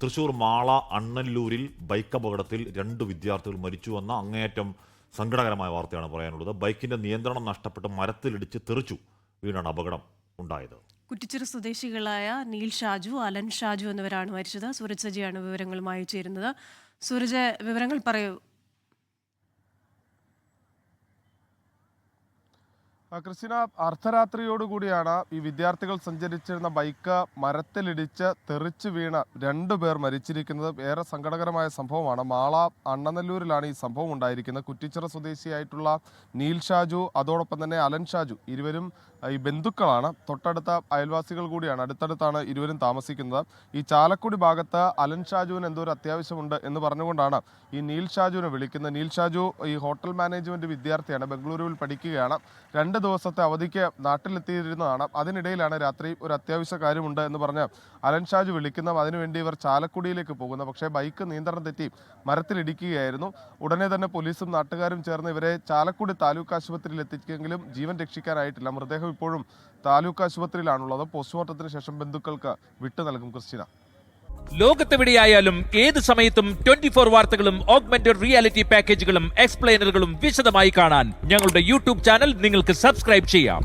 Thrissur Mala അണ്ണല്ലൂരിൽ bike അപകടത്തിൽ 2 വിദ്യാർത്ഥികൾ മരിച്ചുവെന്ന അങ്ങേയറ്റം സങ്കടകരമായ വാർത്തയാണ് പറയാനുള്ളത്. ബൈക്കിന്റെ നിയന്ത്രണം നഷ്ടപ്പെട്ട് മരത്തിലിടിച്ച് തെറിച്ചു വീണാണ് അപകടം ഉണ്ടായത്. കുറ്റിച്ചിറ സ്വദേശികളായ നീൽ ഷാജു, അലൻ ഷാജു എന്നിവരാണ് മരിച്ചത്. സൂരജ് സജിയാണ് വിവരങ്ങളുമായി ചേരുന്നത്. സൂരജ്, വിവരങ്ങൾ പറയൂ. ക്രിസ്റ്റിന, അർദ്ധരാത്രിയോടുകൂടിയാണ് ഈ വിദ്യാർത്ഥികൾ സഞ്ചരിച്ചിരുന്ന ബൈക്ക് മരത്തിലിടിച്ച് തെറിച്ച് വീണ 2 പേർ മരിച്ചിരിക്കുന്നത്. ഏറെ സങ്കടകരമായ സംഭവമാണ്. മാള അണ്ണനല്ലൂരിലാണ് ഈ സംഭവം ഉണ്ടായിരിക്കുന്നത്. കുറ്റിച്ചിറ സ്വദേശിയായിട്ടുള്ള നീൽ ഷാജു, അതോടൊപ്പം തന്നെ അലൻ ഷാജു, ഇരുവരും ഈ ബന്ധുക്കളാണ്. തൊട്ടടുത്ത അയൽവാസികൾ കൂടിയാണ്. അടുത്തടുത്താണ് ഇരുവരും താമസിക്കുന്നത്. ഈ ചാലക്കുടി ഭാഗത്ത് അലൻ ഷാജുവിന് എന്തോ ഒരു അത്യാവശ്യമുണ്ട് എന്ന് പറഞ്ഞുകൊണ്ടാണ് ഈ നീൽ ഷാജുവിനെ വിളിക്കുന്നത്. നീൽ ഷാജു ഈ ഹോട്ടൽ മാനേജ്മെന്റ് വിദ്യാർത്ഥിയാണ്, ബംഗളൂരുവിൽ പഠിക്കുകയാണ്. 2 ദിവസത്തെ അവധിക്ക് നാട്ടിലെത്തിയിരുന്നതാണ്. അതിനിടയിലാണ് രാത്രി ഒരു അത്യാവശ്യ കാര്യമുണ്ട് എന്ന് പറഞ്ഞ് അലൻ ഷാജു വിളിക്കുന്നത്. അതിനുവേണ്ടി ഇവർ ചാലക്കുടിയിലേക്ക് പോകുന്നത്. പക്ഷേ ബൈക്ക് നിയന്ത്രണം തെറ്റി മരത്തിലിടിക്കുകയായിരുന്നു. ഉടനെ തന്നെ പോലീസും നാട്ടുകാരും ചേർന്ന് ഇവരെ ചാലക്കുടി താലൂക്ക് ആശുപത്രിയിൽ എത്തിച്ചെങ്കിലും ജീവൻ രക്ഷിക്കാനായിട്ടില്ല. മൃതദേഹം ഇപ്പോഴും താലൂക്ക് ആശുപത്രിയിലാണുള്ളത്. പോസ്റ്റ്മോർട്ടത്തിന് ശേഷം ബന്ധുക്കൾക്ക് വിട്ടു നൽകും. ക്രിസ്റ്റിന, ലോകത്തെവിടെയായാലും ഏത് സമയത്തും 24 വാർത്തകളും ഓഗ്മെന്റഡ് റിയാലിറ്റി പാക്കേജുകളും എക്സ്പ്ലെയിനറുകളും വിശദമായി കാണാൻ ഞങ്ങളുടെ യൂട്യൂബ് ചാനൽ നിങ്ങൾക്ക് സബ്സ്ക്രൈബ് ചെയ്യാം.